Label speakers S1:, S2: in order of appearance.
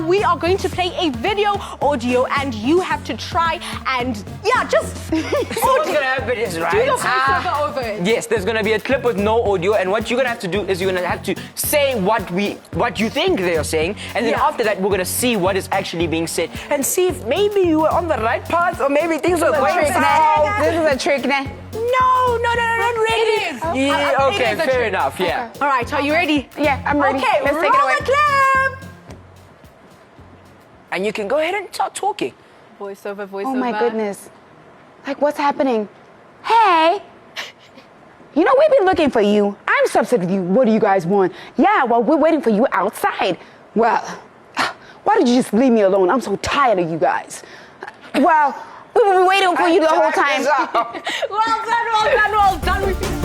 S1: we are going to play a video audio and you have to try and, just...
S2: So what's going to happen is, right?
S1: Do the voiceover over it.
S2: Yes, there's going to be a clip with no audio, and what you're going to have to do is you're going to have to say what you think they are saying, and then after that, we're going to see what is actually being said and see if maybe you were on the right path or maybe things were going south.
S3: This is a trick now.
S2: No, not really.
S1: It is.
S2: Yeah, okay,
S1: it is a
S2: fair
S1: trick.
S2: enough, yeah.
S1: All right, are you ready?
S3: Yeah, I'm ready.
S1: Okay,
S3: let's take it
S1: roll
S3: away.
S1: the clip.
S2: And you can go ahead and start talking.
S1: Voiceover.
S3: Oh my goodness. Like, what's happening? Hey! You know, we've been looking for you. I'm substitute you. What do you guys want? Yeah, well, we're waiting for you outside. Well, why did you just leave me alone? I'm so tired of you guys. Well, we were waiting for you the whole time.
S1: Well done.